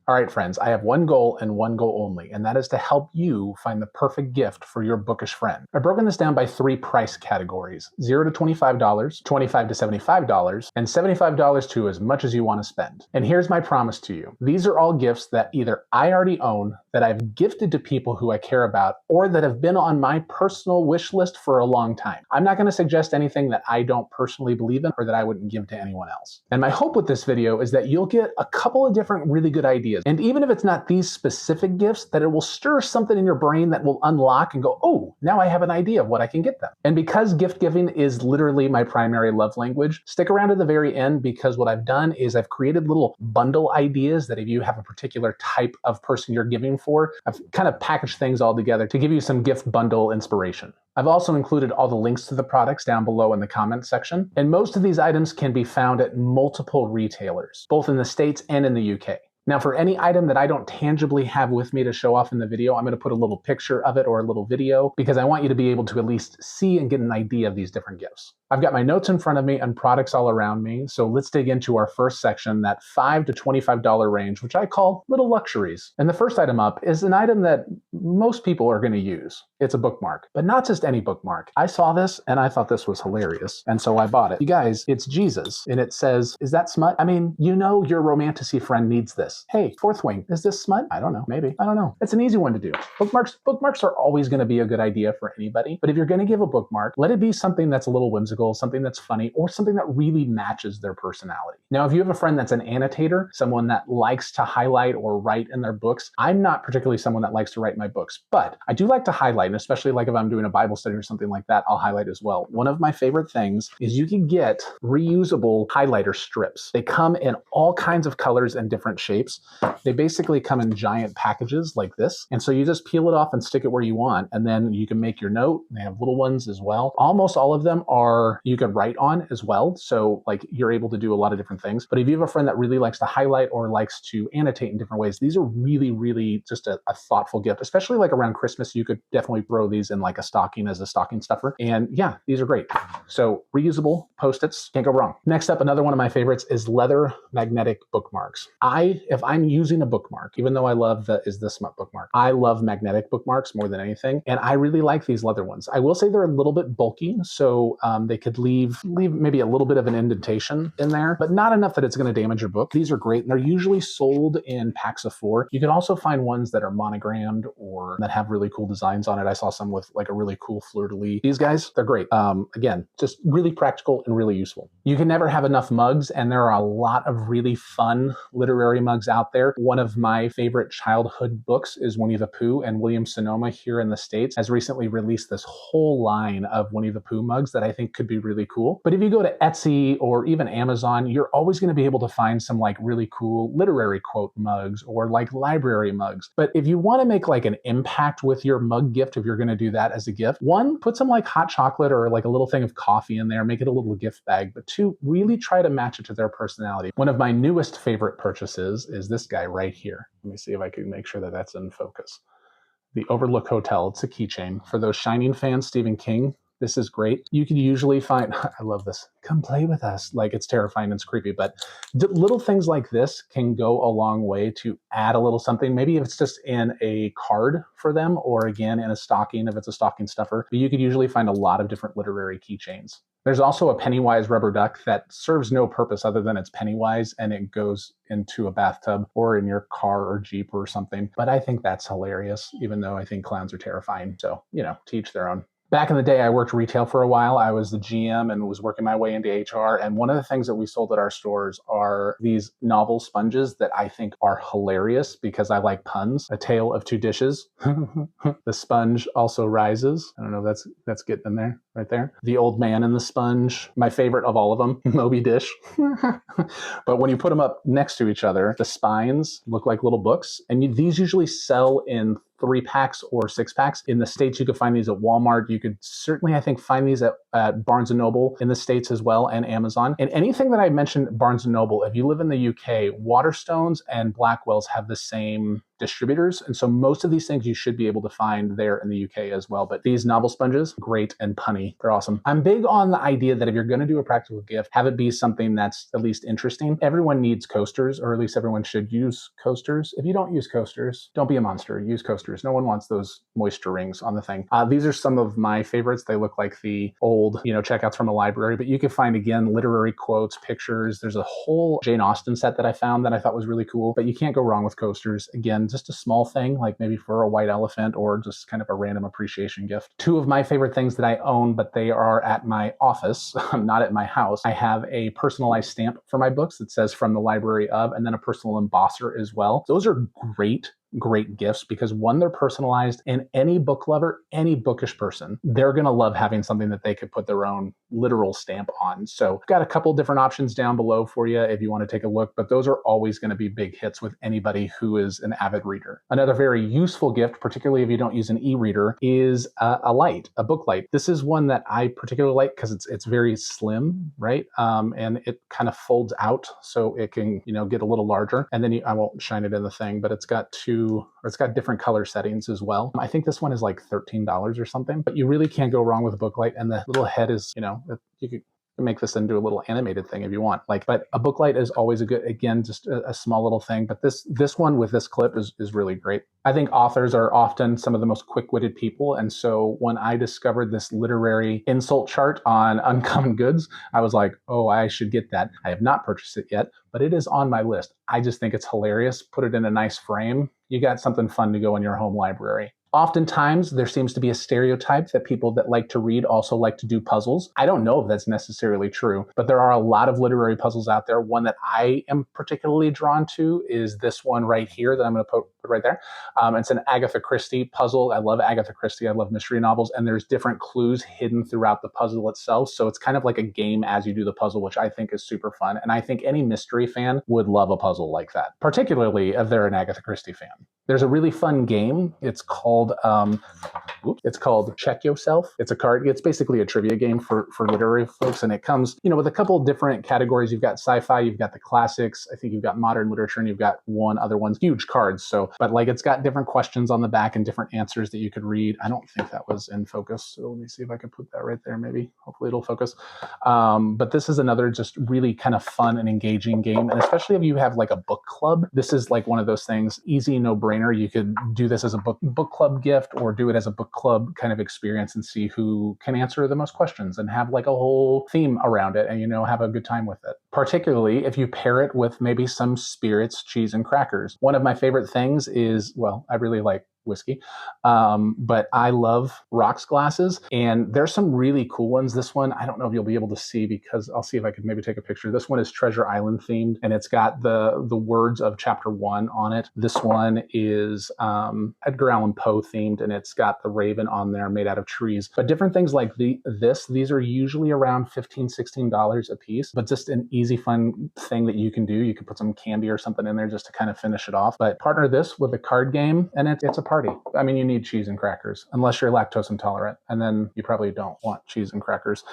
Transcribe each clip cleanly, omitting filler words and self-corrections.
All right, friends, I have one goal and one goal only, and that is to help you find the perfect gift for your bookish friend. I've broken this down by 3 price categories: $0 to $25, $25 to $75, and $75 to as much as you want to spend. And here's my promise to you. These are all gifts that either I already own, that I've gifted to people who I care about, or that have been on my personal wish list for a long time. I'm not going to suggest anything that I don't personally believe in or that I wouldn't give to anyone else. And my hope with this video is that you'll get a couple of different really good ideas. And even if it's not these specific gifts, that it will stir something in your brain that will unlock and go, oh, now I have an idea of what I can get them. And because gift giving is literally my primary love language, stick around to the very end, because what I've done is I've created little bundle ideas that if you have a particular type of person you're giving for, I've kind of packaged things all together to give you some gift bundle inspiration. I've also included all the links to the products down below in the comments section. And most of these items can be found at multiple retailers, both in the States and in the UK. Now, for any item that I don't tangibly have with me to show off in the video, I'm going to put a little picture of it or a little video, because I want you to be able to at least see and get an idea of these different gifts. I've got my notes in front of me and products all around me, so let's dig into our first section, that $5 to $25 range, which I call little luxuries. And the first item up is an item that most people are going to use. It's a bookmark, but not just any bookmark. I saw this and I thought this was hilarious, and so I bought it. You guys, it's Jesus, and it says, is that smut? I mean, you know your romanticy friend needs this. Hey, Fourth Wing, is this smut? I don't know, maybe. I don't know. It's an easy one to do. Bookmarks are always going to be a good idea for anybody, but if you're going to give a bookmark, let it be something that's a little whimsical, something that's funny, or something that really matches their personality. Now, if you have a friend that's an annotator, someone that likes to highlight or write in their books, I'm not particularly someone that likes to write my books, but I do like to highlight, and especially like if I'm doing a Bible study or something like that, I'll highlight as well. One of my favorite things is you can get reusable highlighter strips. They come in all kinds of colors and different shapes. They basically come in giant packages like this. And so you just peel it off and stick it where you want, and then you can make your note. They have little ones as well. Almost all of them are, you can write on as well. So like you're able to do a lot of different things. But if you have a friend that really likes to highlight or likes to annotate in different ways, these are really, really just a thoughtful gift, especially like around Christmas. You could definitely throw these in like a stocking as a stocking stuffer. And yeah, these are great. So reusable Post-its, can't go wrong. Next up, another one of my favorites is leather magnetic bookmarks. If I'm using a bookmark, even though I love the Is This Smut bookmark, I love magnetic bookmarks more than anything. And I really like these leather ones. I will say they're a little bit bulky, so they could leave maybe a little bit of an indentation in there, but not enough that it's going to damage your book. These are great, and they're usually sold in packs of 4. You can also find ones that are monogrammed or that have really cool designs on it. I saw some with like a really cool fleur-de-lis. These guys, they're great. Again, just really practical and really useful. You can never have enough mugs, and there are a lot of really fun literary mugs out there. One of my favorite childhood books is Winnie the Pooh, and William Sonoma here in the States has recently released this whole line of Winnie the Pooh mugs that I think could be really cool. But if you go to Etsy or even Amazon, you're always going to be able to find some like really cool literary quote mugs or like library mugs. But if you want to make like an impact with your mug gift, if you're going to do that as a gift, 1, put some like hot chocolate or like a little thing of coffee in there, make it a little gift bag. But 2, really try to match it to their personality. One of my newest favorite purchases is this guy right here. Let me see if I can make sure that that's in focus. The Overlook Hotel. It's a keychain. For those Shining fans, Stephen King, this is great. You can usually find, I love this, come play with us. Like, it's terrifying and it's creepy, but little things like this can go a long way to add a little something. Maybe if it's just in a card for them, or again, in a stocking, if it's a stocking stuffer. But you could usually find a lot of different literary keychains. There's also a Pennywise rubber duck that serves no purpose other than it's Pennywise, and it goes into a bathtub or in your car or Jeep or something. But I think that's hilarious, even though I think clowns are terrifying. So, you know, to each their own. Back in the day, I worked retail for a while. I was the GM and was working my way into HR. And one of the things that we sold at our stores are these novel sponges that I think are hilarious because I like puns. A tale of 2 dishes. The sponge also rises. I don't know if that's getting in there, right there. The old man and the sponge. My favorite of all of them, Moby Dish. But when you put them up next to each other, the spines look like little books. And these usually sell in 3 packs or 6 packs. In the States, you could find these at Walmart. You could certainly, I think, find these at Barnes & Noble in the States as well, and Amazon. And anything that I mentioned, Barnes & Noble, if you live in the UK, Waterstones and Blackwell's have the same distributors. And so most of these things you should be able to find there in the UK as well. But these novel sponges, great and punny. They're awesome. I'm big on the idea that if you're going to do a practical gift, have it be something that's at least interesting. Everyone needs coasters, or at least everyone should use coasters. If you don't use coasters, don't be a monster. Use coasters. No one wants those moisture rings on the thing. These are some of my favorites. They look like the old, checkouts from a library, but you can find, again, literary quotes, pictures. There's a whole Jane Austen set that I found that I thought was really cool, but you can't go wrong with coasters. Again, just a small thing, like maybe for a white elephant or just kind of a random appreciation gift. Two of my favorite things that I own, but they are at my office, not at my house. I have a personalized stamp for my books that says "From the Library of," and then a personal embosser as well. Those are great gifts because, one, they're personalized, and any book lover, any bookish person, they're going to love having something that they could put their own literal stamp on. So got a couple different options down below for you if you want to take a look, but those are always going to be big hits with anybody who is an avid reader. Another very useful gift, particularly if you don't use an e-reader, is a light, a book light. This is one that I particularly like because it's very slim, right? And it kind of folds out so it can, get a little larger. And then I won't shine it in the thing, but it's got different color settings as well. I think this one is like $13 or something, but you really can't go wrong with a book light. And the little head is, you could make this into a little animated thing if you want. But a book light is always just a small little thing. But this one with this clip is really great. I think authors are often some of the most quick-witted people. And so when I discovered this literary insult chart on Uncommon Goods, I was like, oh, I should get that. I have not purchased it yet, but it is on my list. I just think it's hilarious. Put it in a nice frame. You got something fun to go in your home library. Oftentimes, there seems to be a stereotype that people that like to read also like to do puzzles. I don't know if that's necessarily true, but there are a lot of literary puzzles out there. One that I am particularly drawn to is this one right here that I'm going to put right there. It's an Agatha Christie puzzle. I love Agatha Christie. I love mystery novels, and there's different clues hidden throughout the puzzle itself. So it's kind of like a game as you do the puzzle, which I think is super fun. And I think any mystery fan would love a puzzle like that, particularly if they're an Agatha Christie fan. There's a really fun game. It's called Check Yourself. It's basically a trivia game for literary folks, and it comes, with a couple different categories. You've got sci-fi, you've got the classics, I think you've got modern literature, and you've got one other one's huge cards. But it's got different questions on the back and different answers that you could read. I don't think that was in focus, so let me see if I can put that right there. Maybe, hopefully it'll focus. But this is another just really kind of fun and engaging game, and especially if you have like a book club, this is like one of those things, easy, no-brainer. You could do this as a book club gift, or do it as a book club kind of experience and see who can answer the most questions and have like a whole theme around it and, have a good time with it. Particularly if you pair it with maybe some spirits, cheese, and crackers. One of my favorite things is, I really like whiskey, but I love rocks glasses, and there's some really cool ones. This one, I don't know if you'll be able to see because I'll see if I could maybe take a picture. This one is Treasure Island themed, and it's got the words of chapter 1 on it. This one is Edgar Allan Poe themed, and it's got the raven on there made out of trees. But different things like these are usually around $15, $16 a piece, but just an easy, fun thing that you can do. You could put some candy or something in there just to kind of finish it off. But partner this with a card game, and it's a party. I mean, you need cheese and crackers, unless you're lactose intolerant, and then you probably don't want cheese and crackers.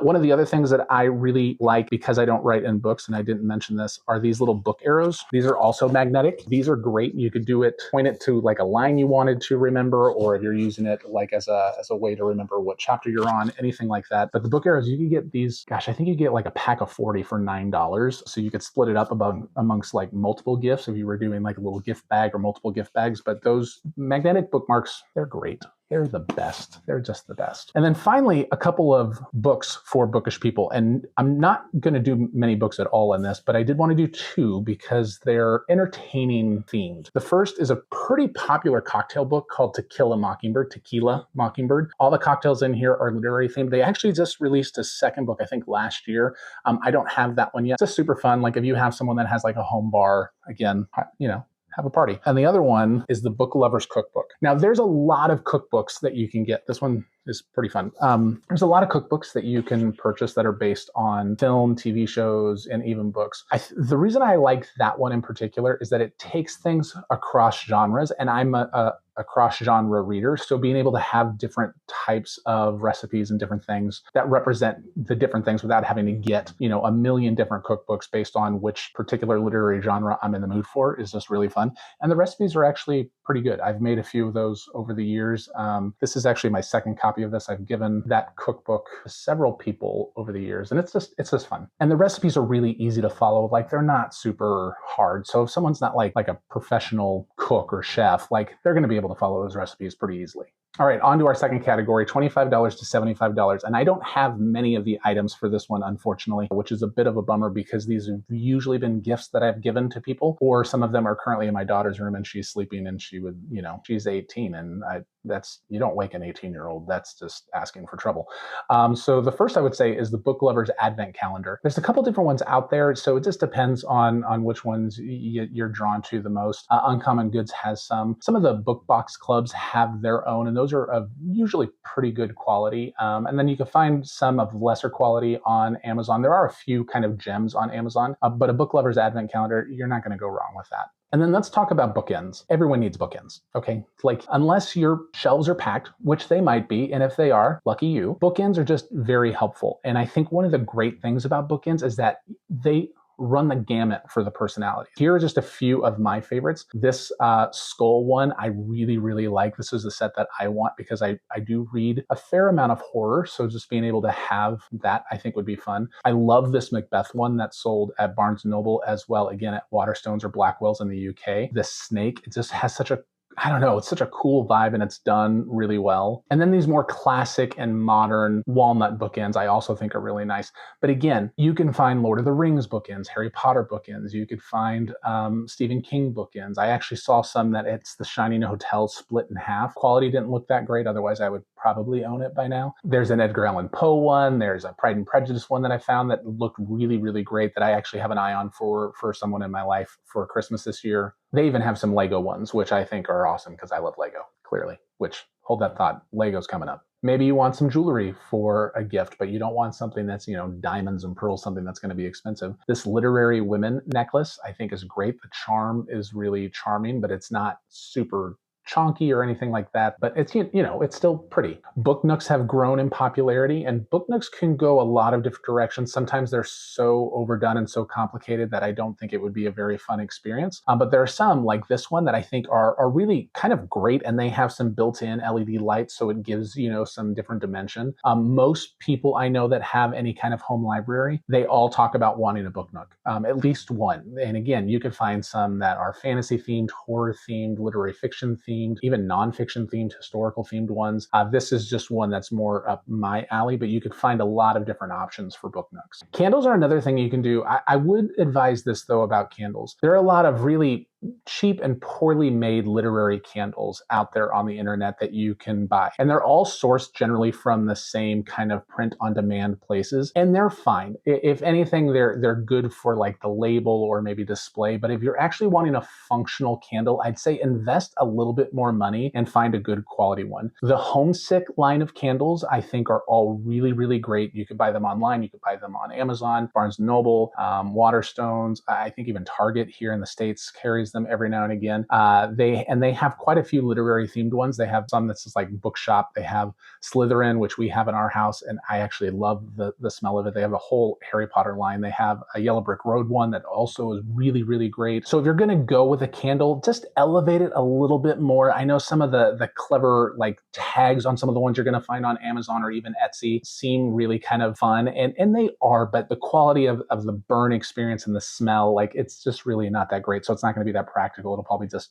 One of the other things that I really like, because I don't write in books, and I didn't mention this, are these little book arrows. These are also magnetic. These are great. You could point it to like a line you wanted to remember, or if you're using it like as a way to remember what chapter you're on, anything like that. But the book arrows, you can get these, I think you get like a pack of 40 for $9. So you could split it up amongst like multiple gifts if you were doing like a little gift bag or multiple gift bags. But those magnetic bookmarks, they're great. They're the best. They're just the best. And then finally, a couple of books for bookish people. And I'm not going to do many books at all in this, but I did want to do two because they're entertaining themed. The first is a pretty popular cocktail book called Tequila, Mockingbird. All the cocktails in here are literary themed. They actually just released a second book, I think last year. I don't have that one yet. It's just super fun. Like if you have someone that has like a home bar, again, have a party. And the other one is the Book Lover's Cookbook. Now, there's a lot of cookbooks that you can get. This one is pretty fun. There's a lot of cookbooks that you can purchase that are based on film, TV shows, and even books. The reason I like that one in particular is that it takes things across genres, and I'm a a cross-genre reader, so being able to have different types of recipes and different things that represent the different things without having to get, a million different cookbooks based on which particular literary genre I'm in the mood for is just really fun. And the recipes are actually pretty good. I've made a few of those over the years. This is actually my second copy of this. I've given that cookbook to several people over the years, and it's just fun. And the recipes are really easy to follow. Like, they're not super hard. So if someone's not like a professional cook or chef, like, they're going to be able to follow those recipes pretty easily. All right, on to our second category, $25 to $75. And I don't have many of the items for this one, unfortunately, which is a bit of a bummer because these have usually been gifts that I've given to people, or some of them are currently in my daughter's room and she's sleeping and she would, she's 18 and you don't wake an 18-year-old. That's just asking for trouble. So the first I would say is the Book Lovers Advent Calendar. There's a couple different ones out there, so it just depends on which ones you're drawn to the most. Uncommon Goods has some. Some of the book box clubs have their own, and those are of usually pretty good quality. And then you can find some of lesser quality on Amazon. There are a few kind of gems on Amazon, but a Book Lovers Advent Calendar, you're not going to go wrong with that. And then let's talk about bookends. Everyone needs bookends, okay? Like, unless your shelves are packed, which they might be, and if they are, lucky you, bookends are just very helpful. And I think one of the great things about bookends is that they run the gamut for the personality. Here are just a few of my favorites. This skull one, I really, really like. This is the set that I want because I do read a fair amount of horror. So just being able to have that, I think, would be fun. I love this Macbeth one that's sold at Barnes & Noble as well, again, at Waterstones or Blackwell's in the UK. The snake, it just has such a it's such a cool vibe and it's done really well. And then these more classic and modern walnut bookends I also think are really nice. But again, you can find Lord of the Rings bookends, Harry Potter bookends. You could find Stephen King bookends. I actually saw some that it's the Shining Hotel split in half. Quality didn't look that great. Otherwise, I would probably own it by now. There's an Edgar Allan Poe one. There's a Pride and Prejudice one that I found that looked really, really great that I actually have an eye on for someone in my life for Christmas this year. They even have some Lego ones, which I think are awesome because I love Lego, clearly, which, hold that thought, Lego's coming up. Maybe you want some jewelry for a gift, but you don't want something that's, diamonds and pearls, something that's going to be expensive. This Literary Women necklace, I think, is great. The charm is really charming, but it's not super chonky or anything like that, but it's, it's still pretty. Book nooks have grown in popularity, and book nooks can go a lot of different directions. Sometimes they're so overdone and so complicated that I don't think it would be a very fun experience. But there are some, like this one, that I think are really kind of great, and they have some built-in LED lights, so it gives, some different dimension. Most people I know that have any kind of home library, they all talk about wanting a book nook, at least one. And again, you could find some that are fantasy themed, horror themed, literary fiction themed, even nonfiction themed, historical themed ones. This is just one that's more up my alley, but you could find a lot of different options for book nooks. Candles are another thing you can do. I would advise this, though, about candles. There are a lot of really cheap and poorly made literary candles out there on the internet that you can buy. And they're all sourced generally from the same kind of print on demand places. And they're fine. If anything, they're good for like the label or maybe display. But if you're actually wanting a functional candle, I'd say invest a little bit more money and find a good quality one. The Homesick line of candles, I think, are all really, really great. You could buy them online. You could buy them on Amazon, Barnes & Noble, Waterstones. I think even Target here in the States carries them every now and again. They have quite a few literary themed ones. They have some that's just like bookshop. They have Slytherin, which we have in our house, and I actually love the smell of it. They have a whole Harry Potter line. They have a Yellow Brick Road one that also is really, really great. So if you're going to go with a candle, just elevate it a little bit more. I know some of the clever like tags on some of the ones you're going to find on Amazon or even Etsy seem really kind of fun, and they are, but the quality of the burn experience and the smell, like, it's just really not that great. So it's not going to be that practical. It'll probably just,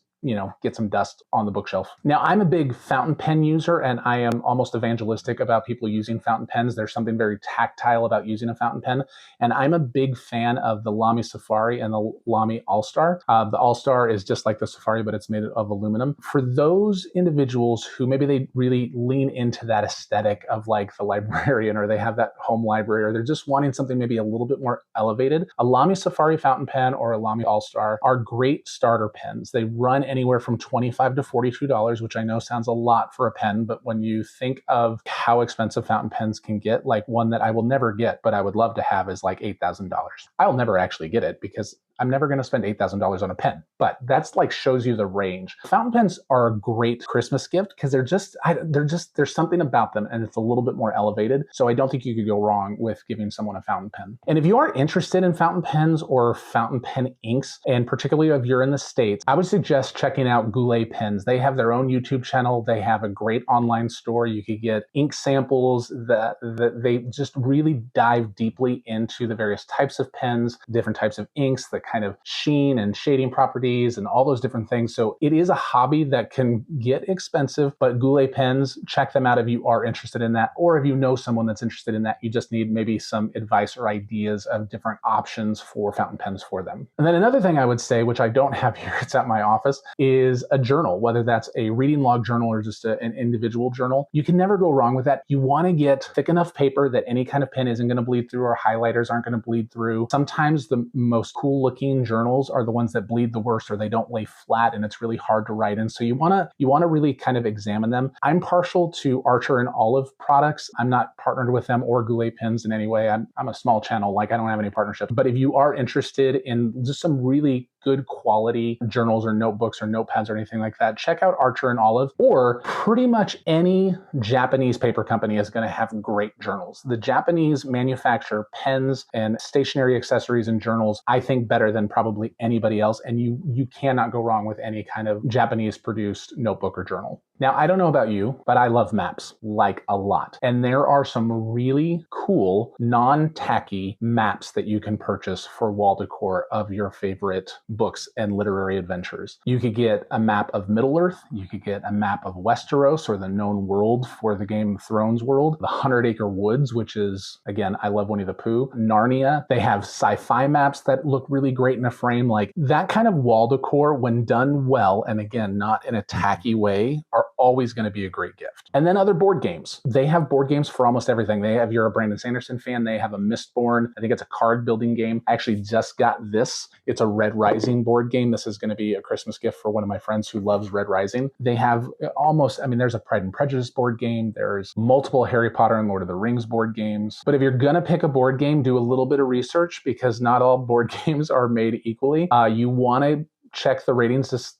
get some dust on the bookshelf. Now, I'm a big fountain pen user, and I am almost evangelistic about people using fountain pens. There's something very tactile about using a fountain pen, and I'm a big fan of the Lamy Safari and the Lamy All-Star. The All-Star is just like the Safari, but it's made of aluminum. For those individuals who maybe they really lean into that aesthetic of like the librarian, or they have that home library, or they're just wanting something maybe a little bit more elevated, a Lamy Safari fountain pen or a Lamy All-Star are great starter pens. They run anywhere from $25 to $42, which I know sounds a lot for a pen, but when you think of how expensive fountain pens can get, like one that I will never get, but I would love to have, is like $8,000. I'll never actually get it because I'm never going to spend $8,000 on a pen. But that's like shows you the range. Fountain pens are a great Christmas gift because there's something about them and it's a little bit more elevated. So I don't think you could go wrong with giving someone a fountain pen. And if you are interested in fountain pens or fountain pen inks, and particularly if you're in the States, I would suggest checking out Goulet Pens. They have their own YouTube channel. They have a great online store. You could get ink samples that they just really dive deeply into the various types of pens, different types of inks, the kind of sheen and shading properties and all those different things. So it is a hobby that can get expensive, but Goulet Pens, check them out if you are interested in that, or if you know someone that's interested in that, you just need maybe some advice or ideas of different options for fountain pens for them. And then another thing I would say, which I don't have here, it's at my office, is a journal, whether that's a reading log journal or just an individual journal. You can never go wrong with that. You want to get thick enough paper that any kind of pen isn't going to bleed through or highlighters aren't going to bleed through. Sometimes the most cool looking journals are the ones that bleed the worst or they don't lay flat and it's really hard to write in. So you want to really kind of examine them. I'm partial to Archer and Olive products. I'm not partnered with them or Goulet Pens in any way. I'm a small channel, like I don't have any partnerships. But if you are interested in just some really good quality journals or notebooks or notepads or anything like that, check out Archer and Olive, or pretty much any Japanese paper company is going to have great journals. The Japanese manufacture pens and stationery accessories and journals, I think, better than probably anybody else. And you cannot go wrong with any kind of Japanese produced notebook or journal. Now, I don't know about you, but I love maps, like a lot. And there are some really cool, non-tacky maps that you can purchase for wall decor of your favorite books and literary adventures. You could get a map of Middle-earth. You could get a map of Westeros, or the known world for the Game of Thrones world. The 100-Acre Woods, which is, again, I love Winnie the Pooh. Narnia. They have sci-fi maps that look really great in a frame. Like that kind of wall decor, when done well, and again, not in a tacky way, are always going to be a great gift. And then other board games. They have board games for almost everything. They have, you're a Brandon Sanderson fan, they have a Mistborn. I think it's a card building game. I actually just got this. It's a Red Rising board game. This is going to be a Christmas gift for one of my friends who loves Red Rising. They have there's a Pride and Prejudice board game. There's multiple Harry Potter and Lord of the Rings board games. But if you're going to pick a board game, do a little bit of research, because not all board games are made equally. You want to check the ratings, just,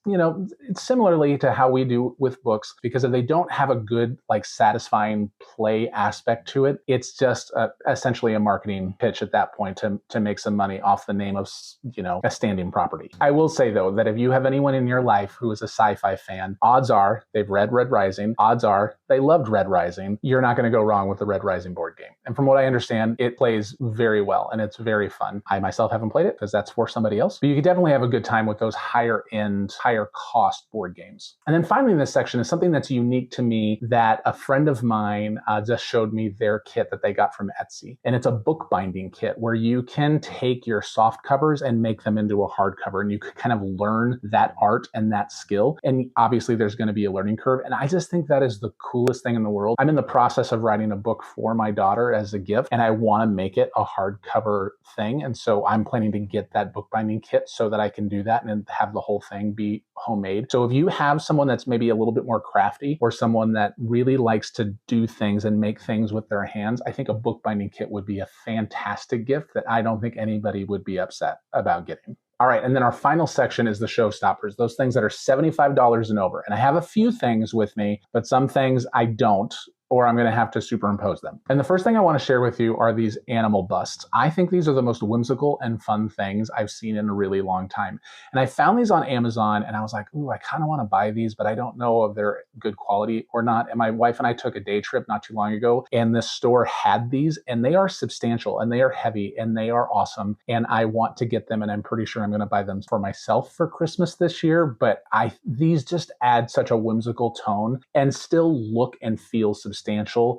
similarly to how we do with books, because if they don't have a good, satisfying play aspect to it, it's just essentially a marketing pitch at that point to make some money off the name of, a standing property. I will say, though, that if you have anyone in your life who is a sci-fi fan, odds are they've read Red Rising, odds are they loved Red Rising. You're not going to go wrong with the Red Rising board game. And from what I understand, it plays very well and it's very fun. I myself haven't played it because that's for somebody else, but you could definitely have a good time with those higher end, higher cost board games. And then finally in this section is something that's unique to me that a friend of mine just showed me their kit that they got from Etsy. And it's a bookbinding kit where you can take your soft covers and make them into a hardcover, and you could kind of learn that art and that skill. And obviously there's going to be a learning curve. And I just think that is the coolest thing in the world. I'm in the process of writing a book for my daughter as a gift, and I want to make it a hardcover thing. And so I'm planning to get that bookbinding kit so that I can do that and have the whole thing be homemade. So if you have someone that's maybe a little bit more crafty, or someone that really likes to do things and make things with their hands, I think a bookbinding kit would be a fantastic gift that I don't think anybody would be upset about getting. All right, and then our final section is the Showstoppers, those things that are $75 and over. And I have a few things with me, but some things I don't, or I'm going to have to superimpose them. And the first thing I want to share with you are these animal busts. I think these are the most whimsical and fun things I've seen in a really long time. And I found these on Amazon and I was like, ooh, I kind of want to buy these, but I don't know if they're good quality or not. And my wife and I took a day trip not too long ago, and this store had these, and they are substantial and they are heavy and they are awesome. And I want to get them, and I'm pretty sure I'm going to buy them for myself for Christmas this year. But these just add such a whimsical tone and still look and feel substantial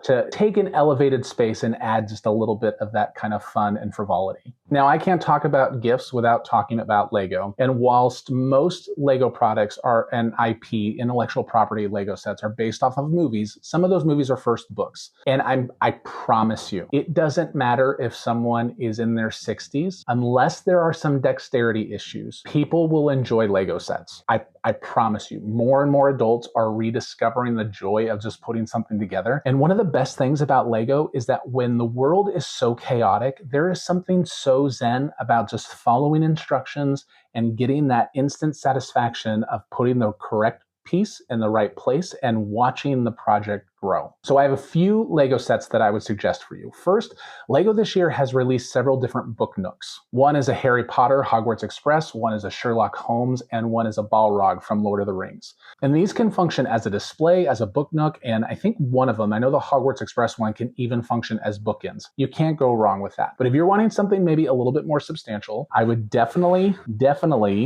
to take an elevated space and add just a little bit of that kind of fun and frivolity. Now, I can't talk about gifts without talking about Lego. And whilst most Lego products are an IP, intellectual property Lego sets, are based off of movies, some of those movies are first books. And I promise you, it doesn't matter if someone is in their 60s, unless there are some dexterity issues, people will enjoy Lego sets. I promise you, more and more adults are rediscovering the joy of just putting something together. together. And one of the best things about Lego is that when the world is so chaotic, there is something so zen about just following instructions and getting that instant satisfaction of putting the correct piece in the right place and watching the project grow. So I have a few Lego sets that I would suggest for you. First, Lego this year has released several different book nooks. One is a Harry Potter Hogwarts Express, one is a Sherlock Holmes, and one is a Balrog from Lord of the Rings. And these can function as a display, as a book nook, and I think one of them, I know the Hogwarts Express one, can even function as bookends. You can't go wrong with that. But if you're wanting something maybe a little bit more substantial, I would definitely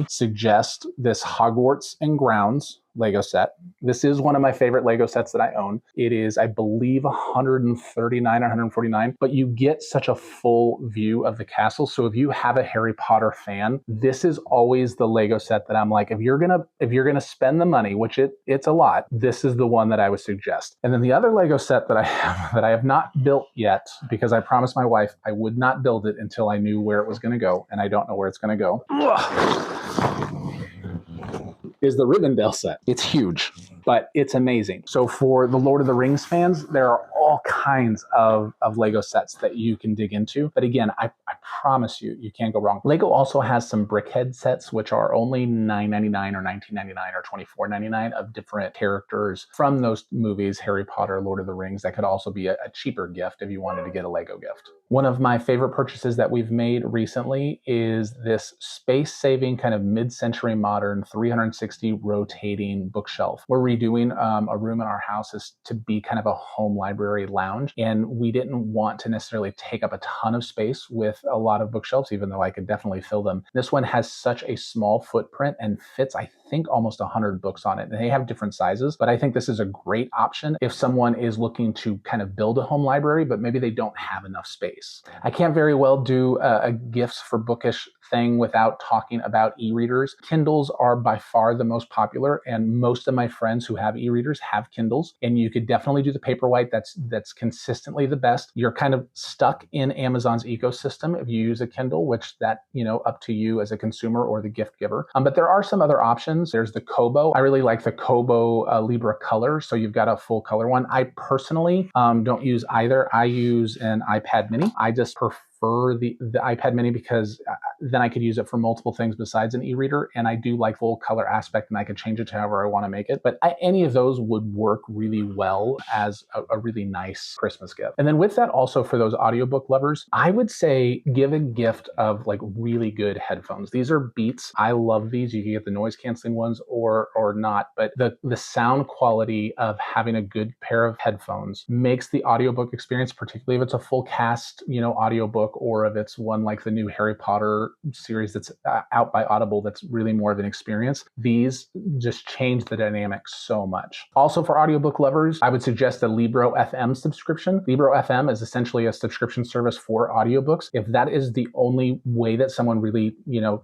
suggest this Hogwarts and Grounds Lego set. This is one of my favorite Lego sets that I own. It is, I believe, 139 or 149, but you get such a full view of the castle. So if you have a Harry Potter fan, this is always the Lego set that I'm like, if you're gonna spend the money, which it's a lot, this is the one that I would suggest. And then the other Lego set that I have not built yet, because I promised my wife I would not build it until I knew where it was gonna go, and I don't know where it's gonna go. Is the Rivendell set. It's huge, but it's amazing. So for the Lord of the Rings fans, there are all kinds of Lego sets that you can dig into. But again, I promise you, you can't go wrong. Lego also has some brickhead sets, which are only $9.99 or $19.99 or $24.99 of different characters from those movies, Harry Potter, Lord of the Rings. That could also be a cheaper gift if you wanted to get a Lego gift. One of my favorite purchases that we've made recently is this space-saving kind of mid-century modern 360 rotating bookshelf. We're redoing a room in our house to be kind of a home library lounge, and we didn't want to necessarily take up a ton of space with a lot of bookshelves, even though I could definitely fill them. This one has such a small footprint and fits, I think, almost 100 books on it. And they have different sizes, but I think this is a great option if someone is looking to kind of build a home library, but maybe they don't have enough space. I can't very well do a gifts for bookish thing without talking about e-readers. Kindles are by far the most popular, and most of my friends who have e-readers have Kindles, and you could definitely do the Paperwhite. That's consistently the best. You're kind of stuck in Amazon's ecosystem if you use a Kindle, which that, up to you as a consumer or the gift giver. But there are some other options. There's the Kobo. I really like the Kobo Libra Color, so you've got a full color one. I personally don't use either. I use an iPad mini. I just prefer the iPad mini because then I could use it for multiple things besides an e-reader, and I do like full color aspect, and I could change it to however I want to make it. But any of those would work really well as a really nice Christmas gift. And then with that, also for those audiobook lovers, I would say give a gift of like really good headphones. These are Beats. I love these. You can get the noise canceling ones or not, but the sound quality of having a good pair of headphones makes the audiobook experience, particularly if it's a full cast, audiobook, or if it's one like the new Harry Potter series that's out by Audible, that's really more of an experience. These just change the dynamic so much. Also for audiobook lovers, I would suggest a Libro FM subscription. Libro FM is essentially a subscription service for audiobooks. If that is the only way that someone really,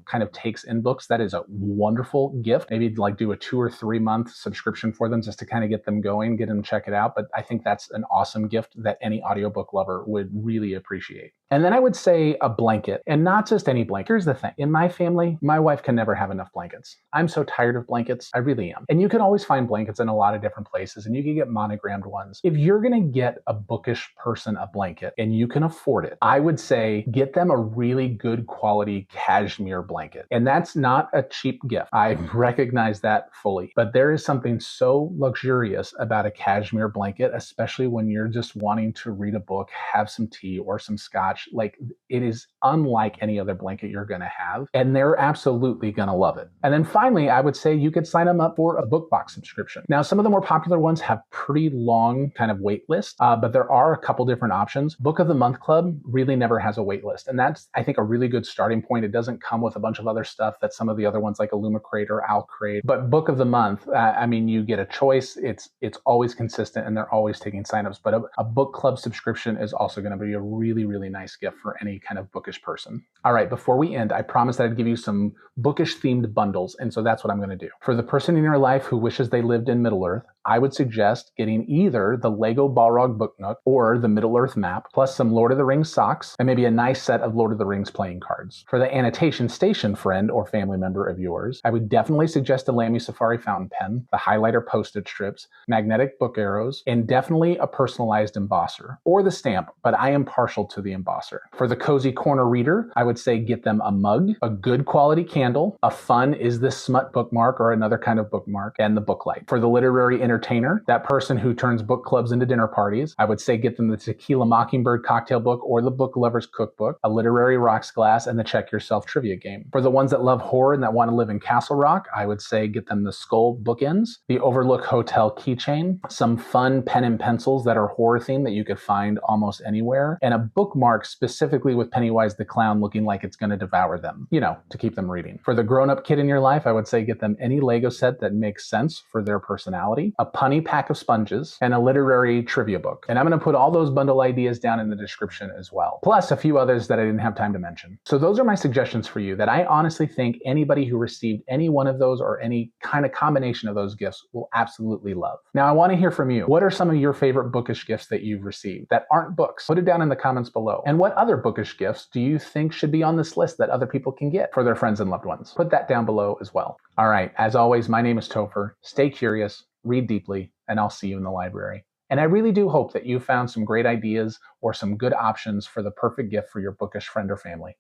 kind of takes in books, that is a wonderful gift. Maybe like do a 2 or 3 month subscription for them just to kind of get them going, get them check it out. But I think that's an awesome gift that any audiobook lover would really appreciate. And then I would say a blanket, and not just any blanket. Here's the thing. In my family, my wife can never have enough blankets. I'm so tired of blankets. I really am. And you can always find blankets in a lot of different places, and you can get monogrammed ones. If you're going to get a bookish person a blanket and you can afford it, I would say get them a really good quality cashmere blanket. And that's not a cheap gift. I recognize that fully. But there is something so luxurious about a cashmere blanket, especially when you're just wanting to read a book, have some tea or some scotch. Like, it is unlike any other blanket you're going to have, and they're absolutely going to love it. And then finally, I would say you could sign them up for a book box subscription. Now, some of the more popular ones have pretty long kind of wait lists, but there are a couple different options. Book of the Month Club really never has a wait list, and that's, I think, a really good starting point. It doesn't come with a bunch of other stuff that some of the other ones like Illumicrate or Owlcrate, but Book of the Month, you get a choice. It's always consistent, and they're always taking signups. But a book club subscription is also going to be a really, really nice gift for any kind of bookish person. All right, before we end, I promised that I'd give you some bookish themed bundles, and so that's what I'm going to do. For the person in your life who wishes they lived in Middle-earth, I would suggest getting either the Lego Balrog Book Nook or the Middle-earth map, plus some Lord of the Rings socks, and maybe a nice set of Lord of the Rings playing cards. For the annotation station friend or family member of yours, I would definitely suggest a Lamy Safari fountain pen, the highlighter postage strips, magnetic book arrows, and definitely a personalized embosser, or the stamp, but I am partial to the embosser. For the cozy corner reader, I would say get them a mug, a good quality candle, a fun Is This Smut bookmark or another kind of bookmark, and the book light. For the literary entertainer, that person who turns book clubs into dinner parties, I would say get them the Tequila Mockingbird cocktail book or the Book Lover's Cookbook, a literary rocks glass, and the Check Yourself trivia game. For the ones that love horror and that want to live in Castle Rock, I would say get them the Skull bookends, the Overlook Hotel keychain, some fun pen and pencils that are horror themed that you could find almost anywhere, and a bookmark specifically with Pennywise the Clown looking like it's going to devour them, to keep them reading. For the grown-up kid in your life, I would say get them any Lego set that makes sense for their personality, a punny pack of sponges, and a literary trivia book. And I'm going to put all those bundle ideas down in the description as well, plus a few others that I didn't have time to mention. So those are my suggestions for you that I honestly think anybody who received any one of those or any kind of combination of those gifts will absolutely love. Now, I want to hear from you. What are some of your favorite bookish gifts that you've received that aren't books? Put it down in the comments below. And what other bookish gifts do you think should be on this list that other people can get for their friends and loved ones? Put that down below as well. All right, as always, my name is Topher. Stay curious, read deeply, and I'll see you in the library. And I really do hope that you found some great ideas or some good options for the perfect gift for your bookish friend or family.